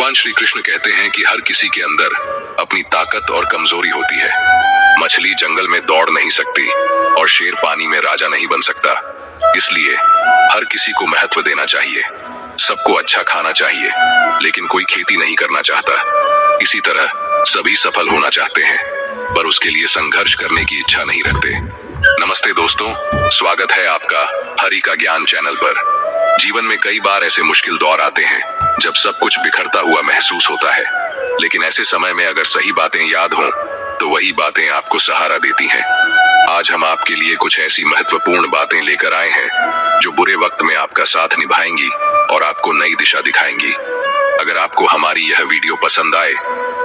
भगवान श्री कृष्ण कहते हैं कि हर किसी के अंदर अपनी ताकत और कमजोरी होती है। मछली जंगल में दौड़ नहीं सकती और शेर पानी में राजा नहीं बन सकता। इसलिए हर किसी को महत्व देना चाहिए, सबको अच्छा खाना चाहिए, लेकिन कोई खेती नहीं करना चाहता। इसी तरह सभी सफल होना चाहते हैं, पर उसके लिए संघर्ष करने की इच्छा नहीं रखते। नमस्ते दोस्तों, स्वागत है आपका हरि का ज्ञान चैनल पर। जीवन में कई बार ऐसे मुश्किल दौर आते हैं जब सब कुछ बिखरता हुआ महसूस होता है, लेकिन ऐसे समय में अगर सही बातें याद हों तो वही बातें आपको सहारा देती हैं। आज हम आपके लिए कुछ ऐसी महत्वपूर्ण बातें लेकर आए हैं जो बुरे वक्त में आपका साथ निभाएंगी और आपको नई दिशा दिखाएंगी। अगर आपको हमारी यह वीडियो पसंद आए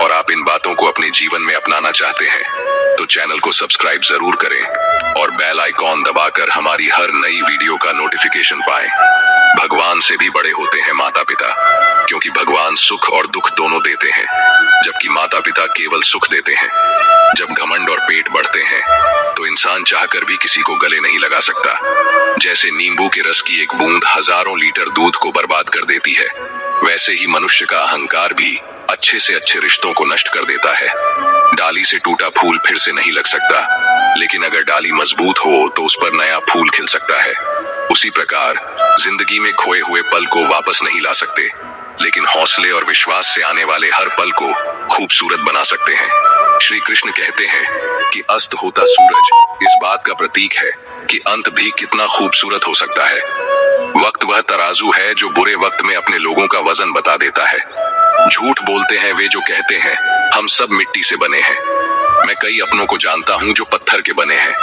और आप इन बातों को अपने जीवन में अपनाना चाहते हैं तो चैनल को सब्सक्राइब जरूर करें और बेल आइकॉन दबाकर हमारी हर नई वीडियो का नोटिफिकेशन पाएं। भगवान से भी बड़े होते हैं माता पिता, क्योंकि भगवान सुख और दुख दोनों देते हैं, जबकि माता पिता केवल सुख देते हैं। जब घमंड और पेट बढ़ते हैं तो इंसान चाहकर भी किसी को गले नहीं लगा सकता। जैसे नींबू के रस की एक बूंद हजारों लीटर दूध को बर्बाद कर देती है, वैसे ही मनुष्य का अहंकार भी अच्छे से अच्छे रिश्तों को नष्ट कर देता है। डाली से टूटा फूल फिर से नहीं लग सकता, लेकिन अगर डाली मजबूत हो तो उस पर नया फूल खिल सकता है। उसी प्रकार जिंदगी में खोए हुए पल को वापस नहीं ला सकते, लेकिन हौसले और विश्वास से आने वाले हर पल को खूबसूरत बना सकते हैं। श्री कृष्ण कहते हैं कि अस्त होता सूरज इस बात का प्रतीक है कि अंत भी कितना खूबसूरत हो सकता है। वक्त वह तराजू है जो बुरे वक्त में अपने लोगों का वजन बता देता है। झूठ बोलते हैं वे जो कहते हैं हम सब मिट्टी से बने हैं। मैं कई अपनों को जानता हूं जो पत्थर के बने हैं।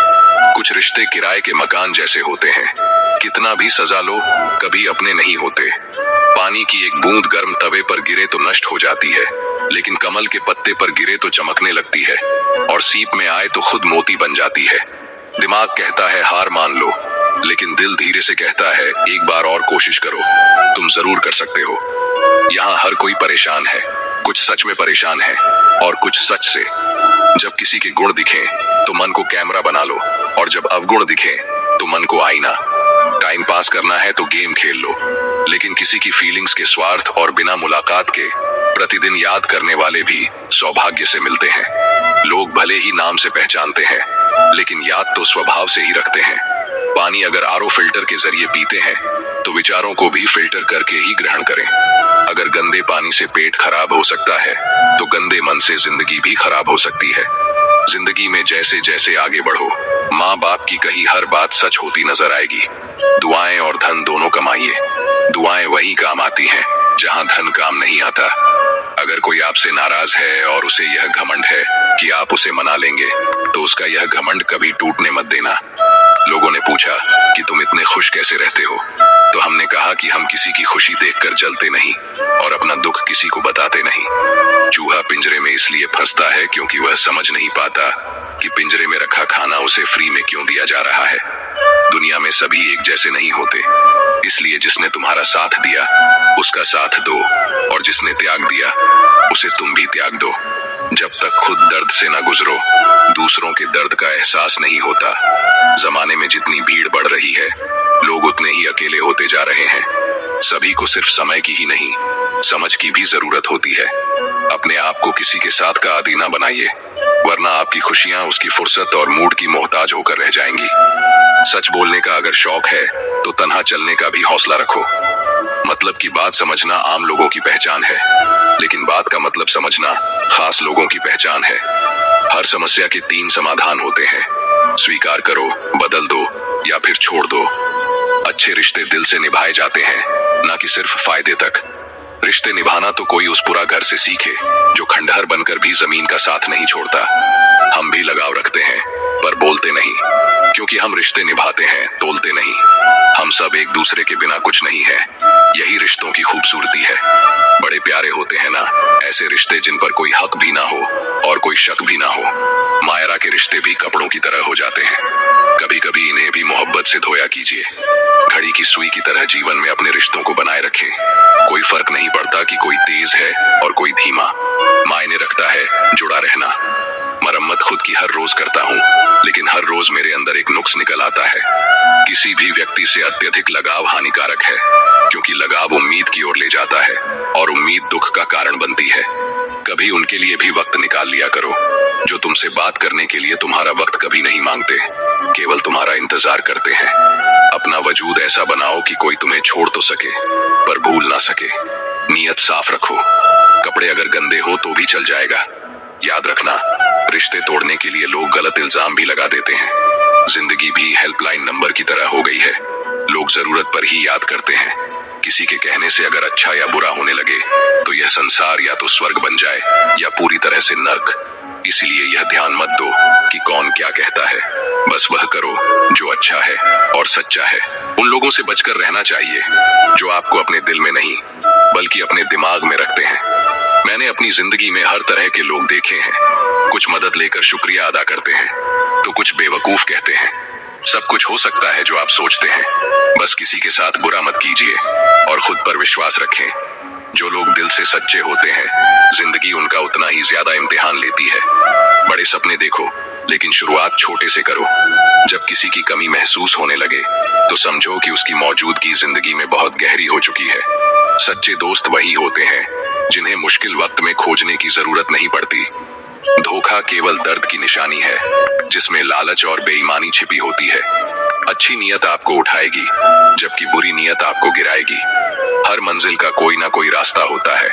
कुछ रिश्ते किराए के मकान जैसे होते हैं, कितना भी सजा लो कभी अपने नहीं होते। पानी की एक बूंद गर्म तवे पर गिरे तो नष्ट हो जाती है, लेकिन कमल के पत्ते पर गिरे तो चमकने लगती है, और सीप में आए तो खुद मोती बन जाती है। दिमाग कहता है हार मान लो, लेकिन दिल धीरे से कहता है एक बार और कोशिश करो, तुम जरूर कर सकते हो। यहाँ हर कोई परेशान है, कुछ सच में परेशान है और कुछ सच से। जब किसी के गुण दिखे तो मन को कैमरा बना लो, और जब अवगुण दिखे तो मन को आईना। टाइम पास करना है तो गेम खेल लो, लेकिन किसी की फीलिंग्स के स्वार्थ और बिना मुलाकात के प्रतिदिन याद करने वाले भी सौभाग्य से मिलते हैं। लोग भले ही नाम से पहचानते हैं, लेकिन याद तो स्वभाव से ही रखते हैं। पानी अगर आरओ फिल्टर के जरिए पीते हैं तो विचारों को भी फिल्टर करके ही ग्रहण करें। अगर गंदे पानी से पेट खराब हो सकता है तो गंदे मन से जिंदगी भी खराब हो सकती है। जिंदगी में जैसे जैसे आगे बढ़ो, माँ बाप की कही हर बात सच होती नजर आएगी। दुआएं और धन दोनों कमाइए। दुआएं वही काम आती हैं जहाँ धन काम नहीं आता। अगर कोई आपसे नाराज है और उसे यह घमंड है कि आप उसे मना लेंगे, तो उसका यह घमंड कभी टूटने मत देना। लोगों ने पूछा कि तुम इतने खुश कैसे रहते हो, तो हमने कहा कि हम किसी की खुशी देखकर जलते नहीं और अपना दुख किसी को बताते नहीं। चूहा पिंजरे में इसलिए फंसता है क्योंकि वह समझ नहीं पाता कि पिंजरे में रखा खाना उसे फ्री में क्यों दिया जा रहा है। दुनिया में सभी एक जैसे नहीं होते, इसलिए जिसने तुम्हारा साथ दिया उसका साथ दो, और जिसने त्याग दिया उसे तुम भी त्याग दो। जब तक खुद दर्द से न गुजरो, दूसरों के दर्द का एहसास नहीं होता। जमाने में जितनी भीड़ बढ़ रही है, लोग उतने ही अकेले होते जा रहे हैं। सभी को सिर्फ समय की ही नहीं, समझ की भी जरूरत होती है। अपने आप को किसी के साथ का आदी ना बनाइए, वरना आपकी खुशियां उसकी फुर्सत और मूड की मोहताज होकर रह जाएंगी। सच बोलने का अगर शौक है तो तन्हा चलने का भी हौसला रखो। मतलब की बात समझना आम लोगों की पहचान है, लेकिन बात का मतलब समझना खास लोगों की पहचान है। हर समस्या के 3 समाधान होते हैं, स्वीकार करो, बदल दो या फिर छोड़ दो। अच्छे रिश्ते दिल से निभाए जाते हैं, ना कि सिर्फ फायदे तक। रिश्ते निभाना तो कोई उस पूरा घर से सीखे जो खंडहर बनकर भी जमीन का साथ नहीं छोड़ता। हम भी लगाव रखते हैं पर बोलते नहीं, क्योंकि हम रिश्ते निभाते हैं, तोलते नहीं। हम सब एक दूसरे के बिना कुछ नहीं है, यही रिश्तों की खूबसूरती है। बड़े प्यारे होते हैं ना ऐसे रिश्ते जिन पर कोई हक भी ना हो और कोई शक भी ना हो। मायरा के रिश्ते भी कपड़ों की तरह हो जाते हैं, कभी कभी इन्हें भी मोहब्बत से धोया कीजिए। घड़ी की सुई की तरह जीवन में अपने रिश्तों को बनाए रखें। कोई फर्क नहीं पड़ता कि कोई तेज है और कोई धीमा, मायने रखता है जुड़ा रहना। मरम्मत मरम्मत खुद की हर रोज करता हूँ, लेकिन हर रोज मेरे अंदर एक नुक्स निकल आता है। किसी भी व्यक्ति से अत्यधिक लगाव हानिकारक है, क्योंकि लगाव उम्मीद की ओर ले जाता है और उम्मीद दुख का कारण बनती है। कभी उनके लिए भी वक्त निकाल लिया करो जो तुमसे बात करने के लिए तुम्हारा वक्त कभी नहीं मांगते, केवल तुम्हारा इंतजार करते हैं। अपना वजूद ऐसा बनाओ कि कोई तुम्हें छोड़ तो सके पर भूल ना सके। नीयत साफ रखो, कपड़े अगर गंदे हो तो भी चल जाएगा। याद रखना, रिश्ते तोड़ने के लिए लोग गलत इल्जाम भी लगा देते हैं। जिंदगी भी हेल्पलाइन नंबर की तरह हो गई है, लोग जरूरत पर ही याद करते हैं। किसी के कहने से अगर अच्छा या बुरा होने लगे तो यह संसार या तो स्वर्ग बन जाए या पूरी तरह से नर्क। इसलिए यह ध्यान मत दो कि कौन क्या कहता है, बस वह करो जो अच्छा है और सच्चा है। उन लोगों से बचकर रहना चाहिए जो आपको अपने दिल में नहीं बल्कि अपने दिमाग में रखते हैं। मैंने अपनी जिंदगी में हर तरह के लोग देखे हैं। कुछ मदद लेकर शुक्रिया अदा करते हैं तो कुछ बेवकूफ कहते हैं। सब कुछ हो सकता है जो आप सोचते हैं, बस किसी के साथ बुरा मत कीजिए और खुद पर विश्वास रखें। जो लोग दिल से सच्चे होते हैं, जिंदगी उनका उतना ही ज्यादा इम्तिहान लेती है। बड़े सपने देखो, लेकिन शुरुआत छोटे से करो। जब किसी की कमी महसूस होने लगे तो समझो कि उसकी मौजूदगी जिंदगी में बहुत गहरी हो चुकी है। सच्चे दोस्त वही होते हैं जिन्हें मुश्किल वक्त में खोजने की जरूरत नहीं पड़ती। धोखा केवल दर्द की निशानी है जिसमें लालच और बेईमानी छिपी होती है। अच्छी नीयत आपको उठाएगी जबकि बुरी नीयत आपको गिराएगी। हर मंजिल का कोई ना कोई रास्ता होता है,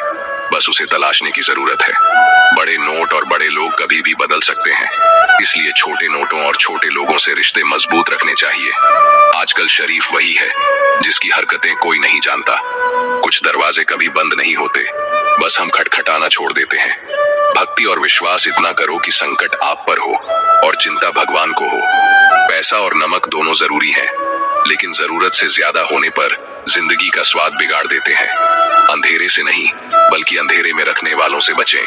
बस उसे तलाशने की जरूरत है। बड़े नोट और बड़े लोग कभी भी बदल सकते हैं, इसलिए छोटे नोटों और छोटे लोगों से रिश्ते मजबूत रखने चाहिए। आजकल शरीफ वही है जिसकी हरकतें कोई नहीं जानता। कुछ दरवाजे कभी बंद नहीं होते, बस हम खटखटाना छोड़ देते हैं। भक्ति और विश्वास इतना करो कि संकट आप पर हो और चिंता भगवान को हो। पैसा और नमक दोनों जरूरी हैं, लेकिन जरूरत से ज्यादा होने पर जिंदगी का स्वाद बिगाड़ देते हैं। अंधेरे से नहीं बल्कि अंधेरे में रखने वालों से बचें।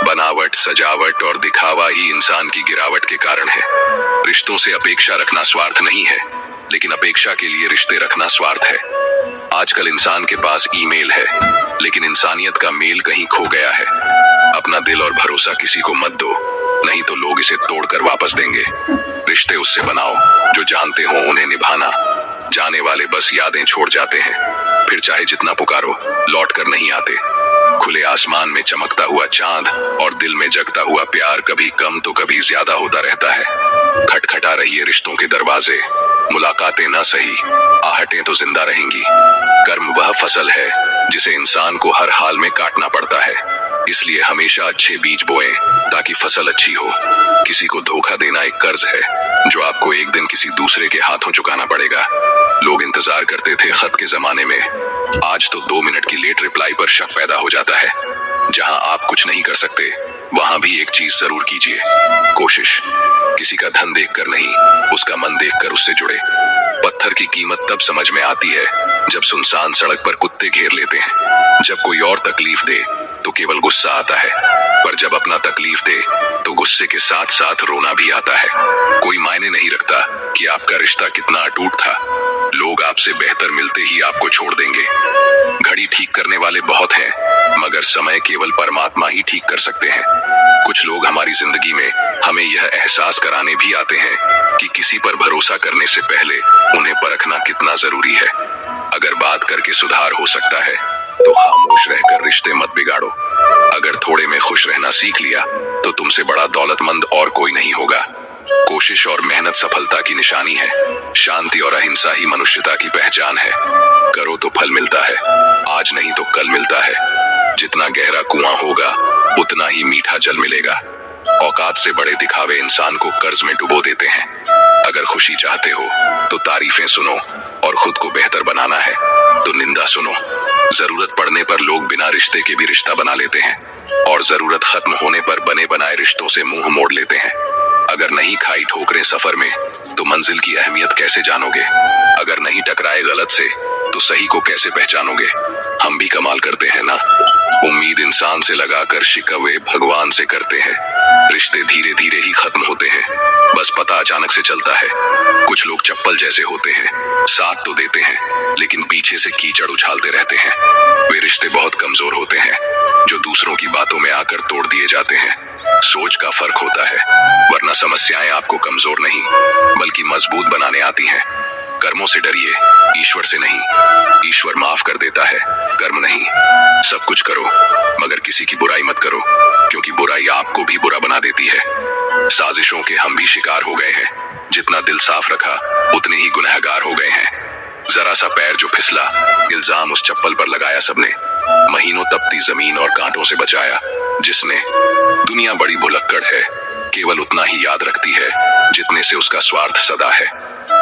बनावट, सजावट और दिखावा ही इंसान की गिरावट के कारण है। रिश्तों से अपेक्षा रखना स्वार्थ नहीं है, लेकिन अपेक्षा के लिए रिश्ते रखना स्वार्थ है। आजकल इंसान के पास ईमेल है, लेकिन इंसानियत का मेल कहीं खो गया है। अपना दिल और भरोसा किसी को मत दो, नहीं तो लोग इसे तोड़कर वापस देंगे। रिश्ते उससे बनाओ जो जानते हो उन्हें निभाना। जाने वाले बस यादें छोड़ जाते हैं, फिर चाहे जितना पुकारो लौट कर नहीं आते। खुले आसमान में चमकता हुआ चांद और दिल में जगता हुआ प्यार कभी कम तो कभी ज्यादा होता रहता है। खटखटा रही है रिश्तों के दरवाजे, मुलाकातें ना सही, आहटें तो जिंदा रहेंगी। कर्म वह फसल है जिसे इंसान को हर हाल में काटना पड़ता है, इसलिए हमेशा अच्छे बीज बोएं ताकि फसल अच्छी हो। किसी को धोखा देना एक कर्ज है जो आपको एक दिन किसी दूसरे के हाथों चुकाना पड़ेगा। लोग इंतजार करते थे खत के जमाने में, आज तो 2 मिनट की लेट रिप्लाई पर शक पैदा हो जाता है। जहां आप कुछ नहीं कर सकते वहां भी एक चीज जरूर कीजिए, कोशिश। किसी का धन देखकर नहीं, उसका मन देखकर उससे जुड़े। पत्थर की कीमत तब समझ में आती है जब सुनसान सड़क पर कुत्ते घेर लेते हैं। जब कोई और तकलीफ दे तो केवल गुस्सा आता है, पर जब अपना तकलीफ दे तो गुस्से के साथ साथ रोना भी आता है। कोई मायने नहीं रखता कि आपका रिश्ता कितना अटूट था, लोग आपसे बेहतर मिलते ही आपको छोड़ देंगे। घड़ी ठीक करने वाले बहुत हैं, मगर समय केवल परमात्मा ही ठीक कर सकते हैं। कुछ लोग हमारी जिंदगी में हमें यह एहसास कराने भी आते हैं कि किसी पर भरोसा करने से पहले उन्हें परखना कितना जरूरी है। अगर बात करके सुधार हो सकता है तो खामोश रहकर रिश्ते मत बिगाड़ो। अगर थोड़े में खुश रहना सीख लिया तो तुमसे बड़ा दौलतमंद और कोई नहीं होगा। कोशिश और मेहनत सफलता की निशानी है, शांति और अहिंसा ही मनुष्यता की पहचान है। करो तो फल मिलता है, आज नहीं तो कल मिलता है। जितना गहरा कुआं होगा उतना ही मीठा जल मिलेगा। औकात से बड़े दिखावे इंसान को कर्ज में डुबो देते हैं। अगर खुशी चाहते हो तो तारीफें सुनो, और खुद को बेहतर बनाना है तो निंदा सुनो। जरूरत पड़ने पर लोग बिना रिश्ते के भी रिश्ता बना लेते हैं, और जरूरत खत्म होने पर बने बनाए रिश्तों से मुंह मोड़ लेते हैं। अगर नहीं खाई ठोकरें सफर में तो मंजिल की अहमियत कैसे जानोगे? अगर नहीं टकराए गलत से तो सही को कैसे पहचानोगे? हम भी कमाल करते हैं ना, उम्मीद इंसान से लगाकर शिकवे भगवान से करते हैं। रिश्ते धीरे धीरे ही खत्म होते हैं, बस पता अचानक से चलता है। कुछ लोग चप्पल जैसे होते हैं, साथ तो देते हैं लेकिन पीछे से कीचड़ उछालते रहते हैं। वे रिश्ते बहुत कमजोर होते हैं जो दूसरों की बातों में आकर तोड़ दिए जाते हैं। सोच का फर्क होता है, वरना समस्याएं आपको कमजोर नहीं बल्कि मजबूत बनाने आती हैं। कर्मों से डरिए, ईश्वर से नहीं। ईश्वर माफ कर देता है, कर्म नहीं। सब कुछ करो मगर किसी की बुराई मत करो, क्योंकि बुराई आपको भी बुरा बना देती है। साजिशों के हम भी शिकार हो गए हैं। जितना दिल साफ रखा उतने ही गुनहगार हो गए हैं। जरा सा पैर जो फिसला, इल्जाम उस चप्पल पर लगाया सबने। महीनों तपती जमीन और कांटों से बचाया जिसने। दुनिया बड़ी भुलक्कड़ है, केवल उतना ही याद रखती है जितने से उसका स्वार्थ सदा है।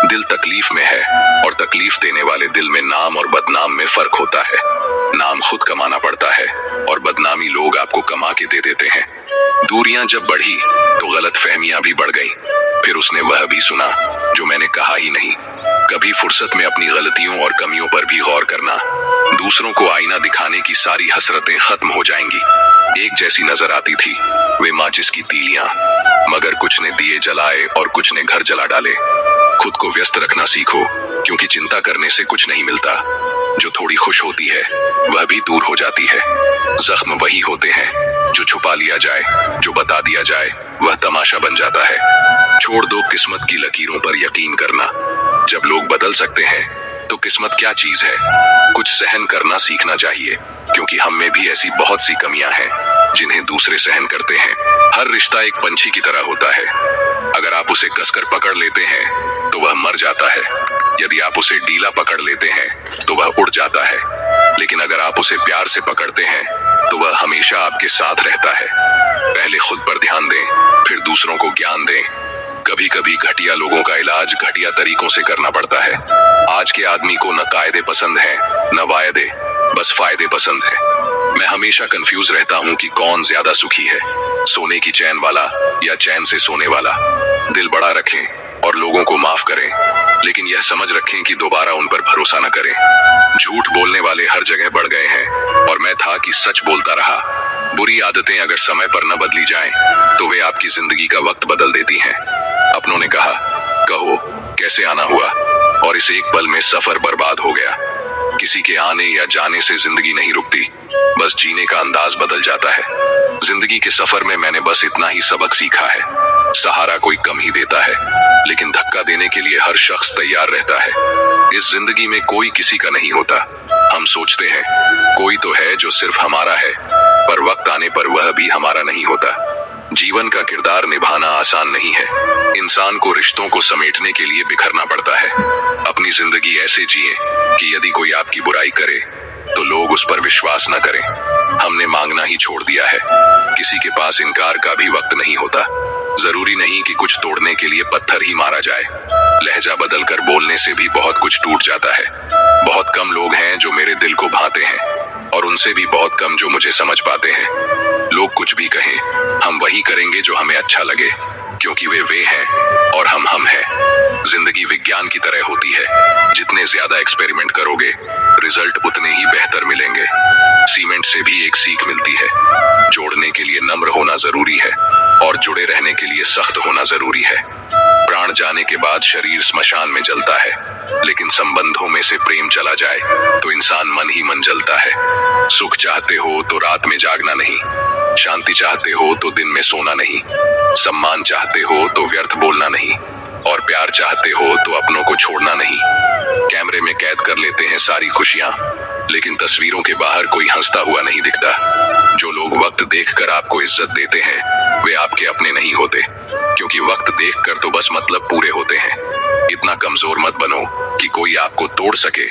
दिल तकलीफ में है और तकलीफ देने वाले दिल में नाम और बदनाम में फर्क होता है। नाम खुद कमाना पड़ता है और बदनामी लोग आपको कमा के दे देते हैं। दूरियां जब बढ़ी तो गलत फहमियां भी बढ़ गईं। फिर उसने वह भी सुना जो मैंने कहा ही नहीं। कभी फुर्सत में अपनी गलतियों और कमियों पर भी गौर करना। दूसरों को आईना दिखाने की सारी हसरतें खत्म हो जाएंगी। एक जैसी नजर आती थी वे माचिस की तीलियां, मगर कुछ ने दिए जलाए और कुछ ने घर जला डाले। खुद को व्यस्त रखना सीखो, क्योंकि चिंता करने से कुछ नहीं मिलता। जो थोड़ी खुश होती है वह भी दूर हो जाती है। जख्म वही होते हैं जो छुपा लिया जाए, जो बता दिया जाए वह तमाशा बन जाता है। छोड़ दो किस्मत की लकीरों पर यकीन करना। जब लोग बदल सकते हैं तो किस्मत क्या चीज है। कुछ सहन करना सीखना चाहिए, क्योंकि हम में भी ऐसी बहुत सी कमियां हैं जिन्हें दूसरे सहन करते हैं। हर रिश्ता एक पंछी की तरह होता है। अगर आप उसे कसकर पकड़ लेते हैं तो वह मर जाता है। यदि आप उसे ढीला पकड़ लेते हैं तो वह उड़ जाता है। लेकिन अगर आप उसे प्यार से पकड़ते हैं तो वह हमेशा आपके साथ रहता है। पहले खुद पर ध्यान दें, फिर दूसरों को ज्ञान दें। कभी कभी घटिया लोगों का इलाज घटिया तरीकों से करना पड़ता है। आज के आदमी को न कायदे पसंद है न वायदे, बस फायदे पसंद है। मैं हमेशा कंफ्यूज रहता हूँ कि कौन ज्यादा सुखी है, सोने की चैन वाला या चैन से सोने वाला। दिल बड़ा रखें और लोगों को माफ करें, लेकिन यह समझ रखें कि दोबारा उन पर भरोसा न करें। झूठ बोलने वाले हर जगह बढ़ गए हैं और मैं था कि सच बोलता रहा। बुरी आदतें अगर समय पर न बदली जाएं, तो वे आपकी जिंदगी का वक्त बदल देती हैं। अपनों ने कहा, कहो कैसे आना हुआ, और इस एक पल में सफर बर्बाद हो गया। किसी के आने या जाने से जिंदगी नहीं रुकती, बस जीने का अंदाज बदल जाता है। जिंदगी के सफर में मैंने बस इतना ही सबक सीखा है। सहारा कोई कम ही देता है, लेकिन धक्का देने के लिए हर शख्स तैयार रहता है। इस जिंदगी में कोई किसी का नहीं होता। हम सोचते हैं कोई तो है जो सिर्फ हमारा है, पर वक्त आने पर वह भी हमारा नहीं होता। जीवन का किरदार निभाना आसान नहीं है। इंसान को रिश्तों को समेटने के लिए बिखरना पड़ता है। अपनी जिंदगी ऐसे जिए कि यदि कोई आपकी बुराई करे तो लोग उस पर विश्वास न करें। हमने मांगना ही छोड़ दिया है। किसी के पास इनकार का भी वक्त नहीं होता। जरूरी नहीं कि कुछ तोड़ने के लिए पत्थर ही मारा जाए। लहजा बदलकर बोलने से भी बहुत कुछ टूट जाता है। बहुत कम लोग हैं जो मेरे दिल को भाते हैं, और उनसे भी बहुत कम जो मुझे समझ पाते हैं। लोग कुछ भी कहें, हम वही करेंगे जो हमें अच्छा लगे, क्योंकि वे हैं और हम हैं। जिंदगी विज्ञान की तरह होती है। जितने ज्यादा एक्सपेरिमेंट करोगे, रिजल्ट उतने ही बेहतर मिलेंगे। सीमेंट से भी एक सीख मिलती है। जोड़ने के लिए नम्र होना जरूरी है और जुड़े रहने के लिए सख्त होना जरूरी है। प्राण जाने के बाद शरीर स्मशान में जलता है, लेकिन संबंधों में से प्रेम चला जाए तो इंसान मन ही मन जलता है। सुख चाहते हो तो रात में जागना नहीं, शांति चाहते हो तो दिन में सोना नहीं, सम्मान चाहते हो तो व्यर्थ बोलना नहीं, और प्यार चाहते हो तो अपनों को छोड़ना नहीं। कैमरे में कैद कर लेते हैं सारी खुशियां, लेकिन तस्वीरों के बाहर कोई हंसता हुआ नहीं दिखता। जो लोग वक्त देखकर आपको इज्जत देते हैं वे आपके अपने नहीं होते, क्योंकि वक्त देखकर तो बस मतलब पूरे होते हैं। इतना कमजोर मत बनो कि कोई आपको तोड़ सके,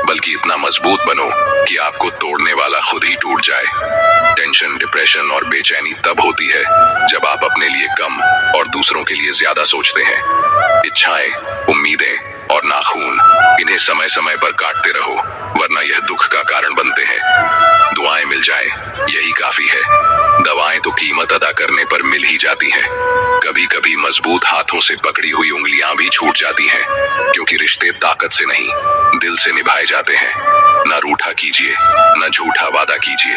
बल्कि इतना मजबूत बनो कि आपको तोड़ने वाला खुद ही टूट जाए। टेंशन, डिप्रेशन और बेचैनी तब होती है जब आप अपने लिए कम और दूसरों के लिए ज्यादा सोचते हैं। इच्छाएं, उम्मीदें और नाखून, इन्हें समय समय पर काटते रहो, वरना यह दुख का कारण बनते हैं। दुआएं मिल जाएं, यही काफी है। दवाएं तो कीमत अदा करने पर मिल ही जाती हैं। कभी कभी मजबूत हाथों से पकड़ी हुई उंगलियां भी छूट जाती हैं, क्योंकि रिश्ते ताकत से नहीं दिल से निभाए जाते हैं। न रूठा कीजिए, न झूठा वादा कीजिए।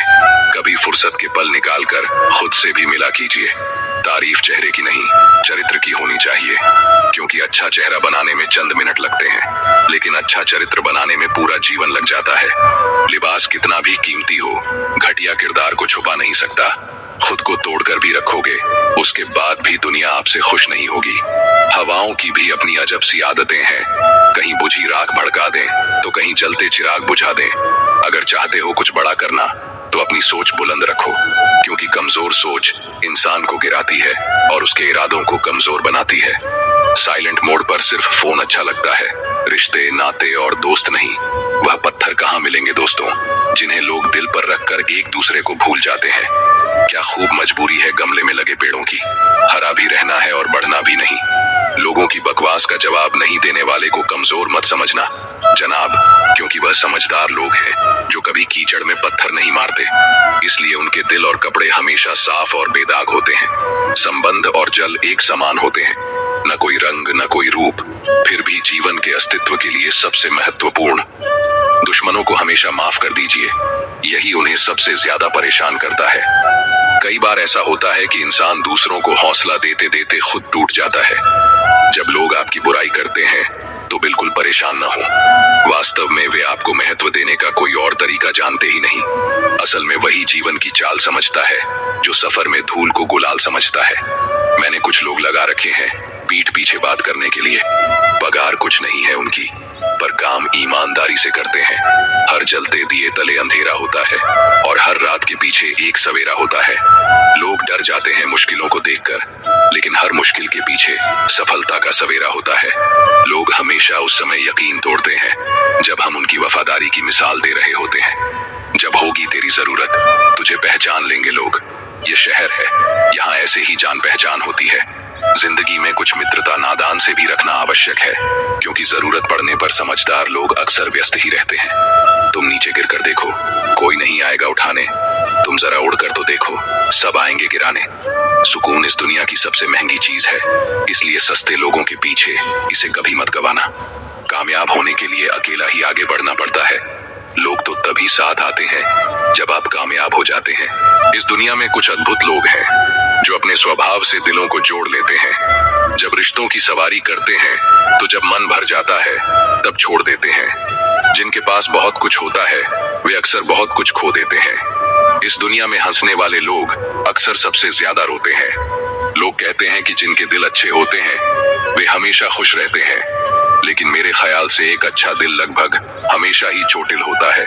कभी फुर्सत के पल निकालकर खुद से भी मिला कीजिए। तारीफ चेहरे की नहीं, चरित्र की होनी चाहिए, क्योंकि अच्छा चेहरा बनाने में चंद मिनट लगते हैं, लेकिन अच्छा चरित्र बनाने में पूरा जीवन लग जाता है। लिबास कितना भी कीमती हो, घटिया किरदार को छुपा नहीं सकता। खुद को तोड़कर भी रखोगे, उसके बाद भी दुनिया आपसे खुश नहीं होगी। हवाओं की भी अपनी अजब सी आदतें हैं, कहीं बुझी राख भड़का दें तो कहीं जलते चिराग बुझा दें। अगर चाहते हो कुछ बड़ा करना तो अपनी सोच बुलंद रखो, क्योंकि कमजोर सोच इंसान को गिराती है और उसके इरादों को कमजोर बनाती है। साइलेंट मोड पर सिर्फ फोन अच्छा लगता है, रिश्ते नाते और दोस्त नहीं। वह पत्थर कहाँ मिलेंगे दोस्तों, जिन्हें लोग दिल पर रखकर एक दूसरे को भूल जाते हैं। क्या खूब मजबूरी है गमले में लगे पेड़ों की, हरा भी रहना है और बढ़ना भी नहीं। लोगों की बकवास का जवाब नहीं देने वाले को कमजोर मत समझना जनाब, क्योंकि वह समझदार लोग हैं जो कभी कीचड़ में पत्थर नहीं मारते, इसलिए उनके दिल और कपड़े हमेशा साफ और बेदाग होते हैं। संबंध और जल एक समान होते हैं, न कोई रंग न कोई रूप, फिर भी जीवन के अस्तित्व के लिए सबसे महत्वपूर्ण। दुश्मनों को हमेशा माफ कर दीजिए, यही उन्हें सबसे ज्यादा परेशान करता है। कई बार ऐसा होता है कि इंसान दूसरों को हौसला देते देते खुद टूट जाता है। जब लोग आपकी बुराई करते हैं तो बिल्कुल परेशान न हो, वास्तव में वे आपको महत्व देने का कोई और तरीका जानते ही नहीं। असल में वही जीवन की चाल समझता है जो सफर में धूल को गुलाल समझता है। मैंने कुछ लोग लगा रखे हैं पीठ पीछे बात करने के लिए, पगार कुछ नहीं है उनकी, पर काम ईमानदारी से करते हैं। हर जलते दिए तले अंधेरा होता है और हर रात के पीछे एक सवेरा होता है। लोग डर जाते हैं मुश्किलों को देखकर, लेकिन हर मुश्किल के पीछे सफलता का सवेरा होता है। लोग हमेशा उस समय यकीन तोड़ते हैं जब हम उनकी वफादारी की मिसाल दे रहे होते हैं। जब होगी तेरी जरूरत तुझे पहचान लेंगे लोग। ये शहर है, यहाँ ऐसे ही जान पहचान होती है। जिंदगी में कुछ मित्रता नादान से भी रखना आवश्यक है, क्योंकि जरूरत पड़ने पर समझदार लोग अक्सर व्यस्त ही रहते हैं। तुम नीचे गिरकर देखो, कोई नहीं आएगा उठाने। तुम जरा उड़कर तो देखो, सब आएंगे गिराने। सुकून इस दुनिया की सबसे महंगी चीज है, इसलिए सस्ते लोगों के पीछे इसे कभी मत गंवाना। कामयाब होने के लिए अकेला ही आगे बढ़ना पड़ता है। लोग तो तभी साथ आते हैं जब आप कामयाब हो जाते हैं। इस दुनिया में कुछ अद्भुत लोग हैं जो अपने स्वभाव से दिलों को जोड़ लेते हैं। जब रिश्तों की सवारी करते हैं तो जब मन भर जाता है तब छोड़ देते हैं। जिनके पास बहुत कुछ होता है वे अक्सर बहुत कुछ खो देते हैं। इस दुनिया में हंसने वाले लोग अक्सर सबसे ज्यादा रोते हैं। लोग कहते हैं कि जिनके दिल अच्छे होते हैं वे हमेशा खुश रहते हैं, लेकिन मेरे ख्याल से एक अच्छा दिल लगभग हमेशा ही चोटिल होता है,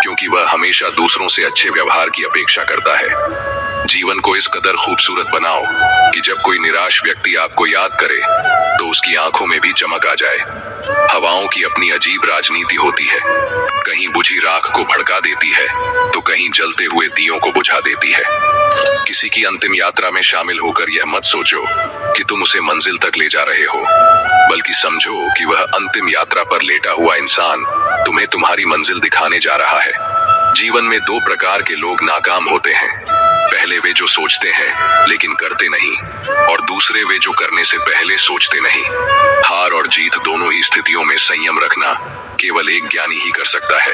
क्योंकि वह हमेशा दूसरों से अच्छे व्यवहार की अपेक्षा करता है। जीवन को इस कदर खूबसूरत बनाओ कि जब कोई निराश व्यक्ति आपको याद करे तो उसकी आंखों में भी चमक आ जाए। हवाओं की अपनी अजीब राजनीति होती है, कहीं बुझी राख को भड़का देती है तो कहीं जलते हुए दियों को बुझा देती है। किसी की अंतिम यात्रा में शामिल होकर यह मत सोचो कि तुम उसे मंजिल तक ले जा रहे हो, बल्कि समझो कि वह अंतिम यात्रा पर लेटा हुआ इंसान तुम्हें तुम्हारी मंजिल दिखाने जा रहा है। जीवन में दो प्रकार के लोग नाकाम होते हैं, पहले वे जो सोचते हैं लेकिन करते नहीं, और दूसरे वे जो करने से पहले सोचते नहीं। हार और जीत दोनों ही स्थितियों में संयम रखना केवल एक ज्ञानी ही कर सकता है।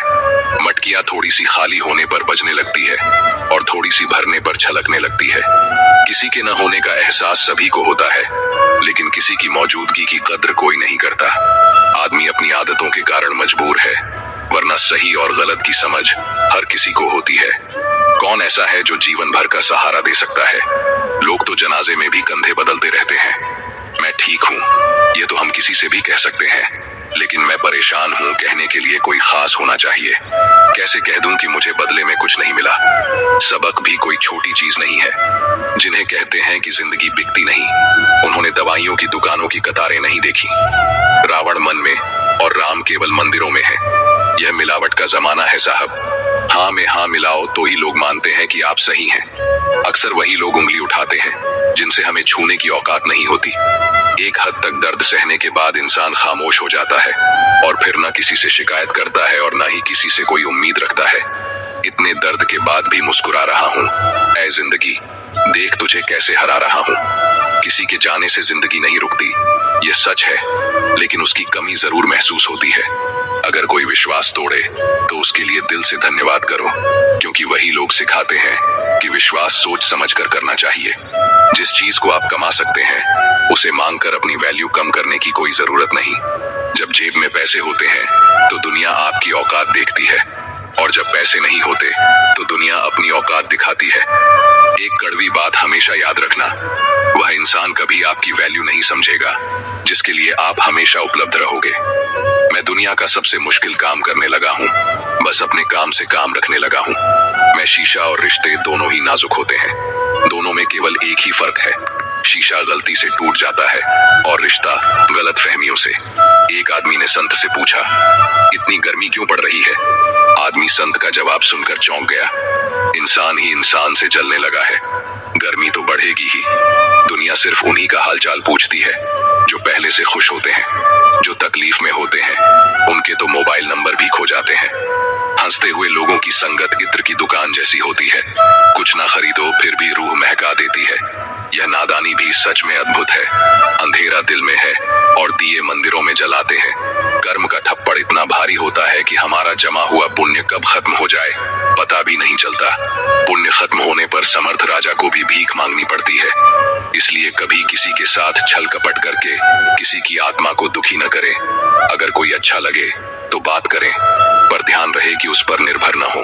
मटकियां थोड़ी सी खाली होने पर बजने लगती है और थोड़ी सी भरने पर छलकने लगती है। किसी के न होने का एहसास सभी को होता है, लेकिन किसी की मौजूदगी की कद्र कोई नहीं करता। आदमी अपनी आदतों के कारण मजबूर है, वरना सही और गलत की समझ हर किसी को होती है। कौन ऐसा है जो जीवन भर का सहारा दे सकता है? लोग तो जनाजे में भी कंधे बदलते रहते हैं। मैं ठीक हूँ ये तो हम किसी से भी कह सकते हैं, लेकिन मैं परेशान हूँ कहने के लिए कोई खास होना चाहिए। कैसे कह दूं कि मुझे बदले में कुछ नहीं मिला? सबक भी कोई छोटी चीज नहीं है। जिन्हें कहते हैं कि जिंदगी बिकती नहीं, उन्होंने दवाइयों की दुकानों की कतारें नहीं देखी। रावण मन में और राम केवल मंदिरों में है। यह मिलावट का जमाना है साहब। हाँ में हाँ मिलाओ तो ही लोग मानते हैं कि आप सही हैं। अक्सर वही लोग उंगली उठाते हैं जिनसे हमें छूने की औकात नहीं होती। एक हद तक दर्द सहने के बाद इंसान खामोश हो जाता है और फिर न किसी से शिकायत करता है और न ही किसी से कोई उम्मीद रखता है। इतने दर्द के बाद भी मुस्कुरा रहा हूँ। ऐ जिंदगी देख तुझे कैसे हरा रहा हूँ। किसी के जाने से जिंदगी नहीं रुकती, यह सच है, लेकिन उसकी कमी जरूर महसूस होती है। अगर कोई विश्वास तोड़े तो उसके लिए दिल से धन्यवाद करो, क्योंकि वही लोग सिखाते हैं कि विश्वास सोच समझ कर करना चाहिए। जिस चीज को आप कमा सकते हैं उसे मांगकर अपनी वैल्यू कम करने की कोई जरूरत नहीं। जब जेब में पैसे होते हैं तो दुनिया आपकी औकात देखती है, और जब पैसे नहीं होते तो दुनिया अपनी औकात दिखाती है। एक कड़वी बात हमेशा याद रखना, वह इंसान कभी आपकी वैल्यू नहीं समझेगा जिसके लिए आप हमेशा उपलब्ध रहोगे। मैं दुनिया का सबसे मुश्किल काम करने लगा हूँ, बस अपने काम से काम रखने लगा हूँ। मैं शीशा और रिश्ते दोनों ही नाजुक होते हैं, दोनों में केवल एक ही फर्क है, शीशा गलती से टूट जाता है और रिश्ता गलत फहमियों से। एक आदमी ने संत से पूछा, इतनी गर्मी क्यों पड़ रही है? आदमी संत का जवाब सुनकर चौंक गया, इंसान ही इंसान से जलने लगा है, गर्मी तो बढ़ेगी ही। दुनिया सिर्फ उन्हीं का हालचाल पूछती है जो पहले से खुश होते हैं, जो तकलीफ में होते हैं उनके तो मोबाइल नंबर भी खो जाते हैं। हंसते हुए लोगों की संगत इत्र की दुकान जैसी होती है, कुछ ना खरीदो फिर भी रूह महका देती है। यह नादानी भी सच में अद्भुत है, अंधेरा दिल में है और दिए मंदिरों में जलाते हैं। कर्म का थप्पड़ इतना भारी होता है कि हमारा जमा हुआ पुण्य कब खत्म हो जाए पता भी नहीं चलता। पुण्य खत्म होने पर समर्थ राजा को भी भीख मांगनी पड़ती है। इसलिए कभी किसी के साथ छल कपट करके किसी की आत्मा को दुखी न करें। अगर कोई अच्छा लगे तो बात करें, पर ध्यान रहे कि उस पर निर्भर न हो।